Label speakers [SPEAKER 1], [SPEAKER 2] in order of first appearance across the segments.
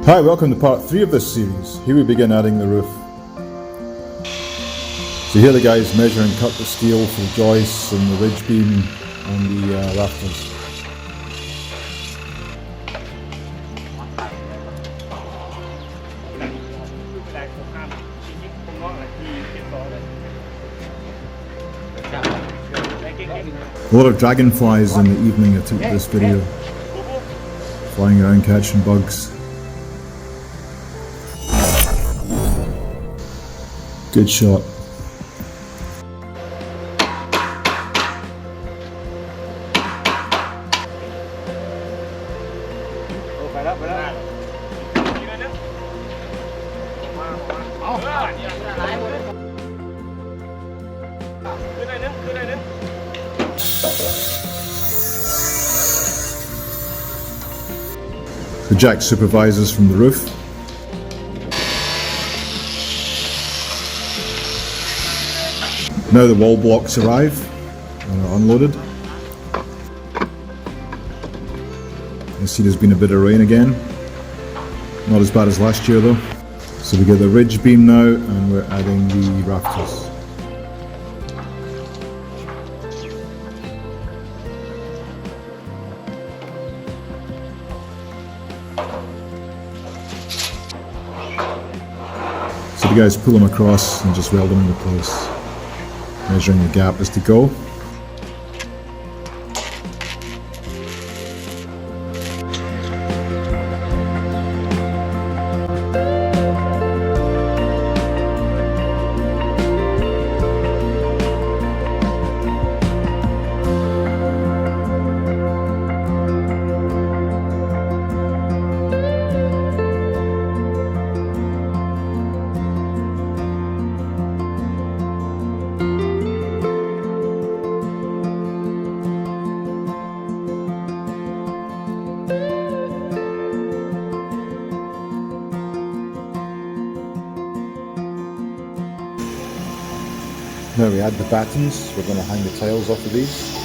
[SPEAKER 1] Hi, welcome to part 3 of this series. Here we begin adding the roof. So here the guys measure and cut the steel for the joists and the ridge beam and the rafters. A lot of dragonflies in the evening I took this video. Flying around catching bugs. Good shot. The jack supervises from the roof. Now the wall blocks arrive and are unloaded. You see there's been a bit of rain again. Not as bad as last year though. So we get the ridge beam now and we're adding the rafters. So the guys pull them across and just weld them into place. Measuring the gap as to go. Now we add the battens. We're going to hang the tiles off of these.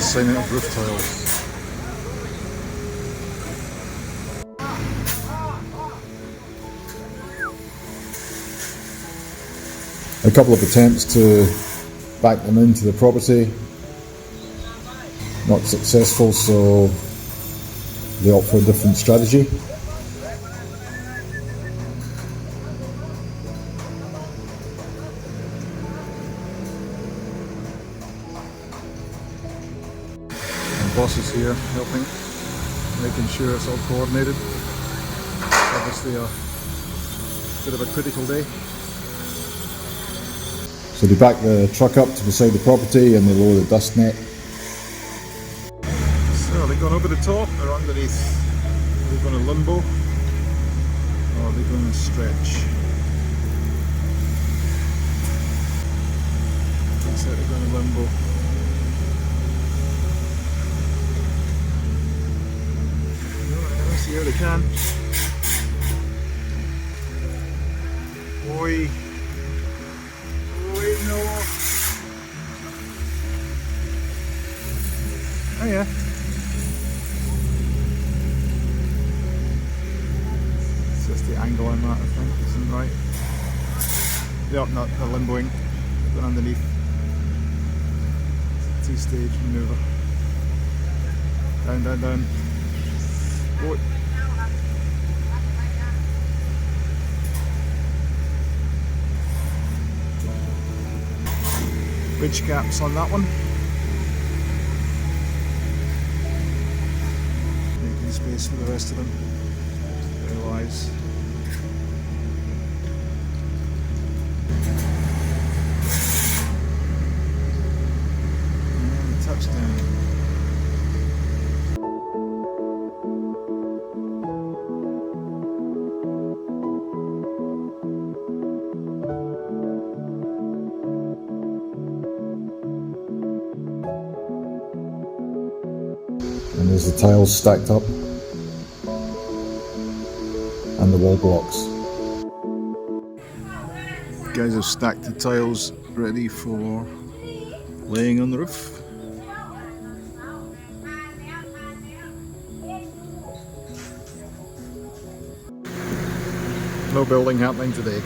[SPEAKER 1] Sign out of roof tiles. A couple of attempts to back them into the property. Not successful, so they opt for a different strategy. And boss is here helping, making sure it's all coordinated. Obviously a bit of a critical day. So they back the truck up to beside the property and they lower the dust net. So they've gone over the top or underneath. Are they going to limbo or are they going to stretch? Looks like they're going to limbo. Alright, let's see how they can. Oi! Oi, no! Oh yeah. The angle on that I think isn't right. Yep, not the limboing, going underneath. Two-stage maneuver. Down, down, down. Oh. Ridge gaps on that one. Making space for the rest of them. Very wise. Touchdown. And there's the tiles stacked up and the wall blocks. guys have stacked the tiles ready for laying on the roof. No building happening today.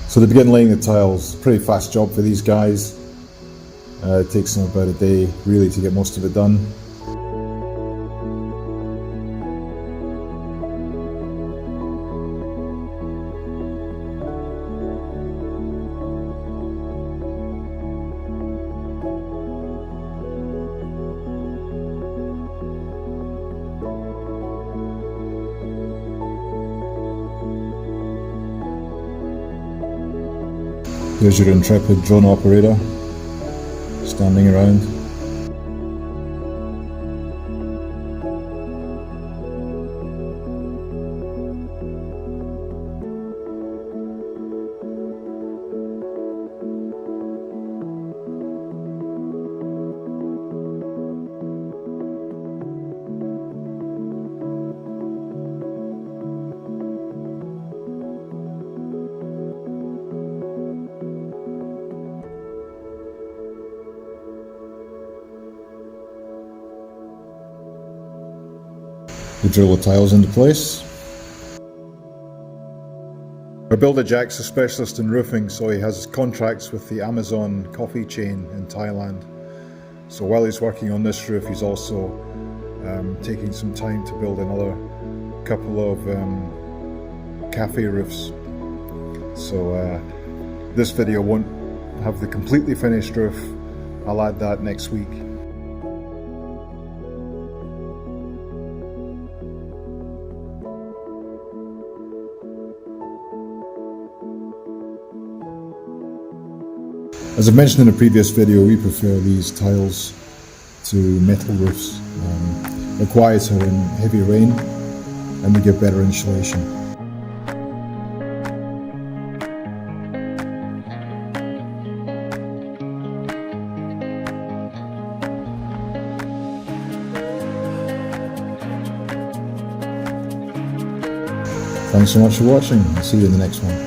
[SPEAKER 1] So they begin laying the tiles. Pretty fast job for these guys. It takes them about a day really to get most of it done. There's your intrepid drone operator standing around. We drill the tiles into place. Our builder Jack's a specialist in roofing, so he has contracts with the Amazon coffee chain in Thailand. So while he's working on this roof, he's also taking some time to build another couple of cafe roofs. So this video won't have the completely finished roof. I'll add that next week. As I mentioned in a previous video, we prefer these tiles to metal roofs. They're quieter in heavy rain and they give better insulation. Thanks so much for watching. I'll see you in the next one.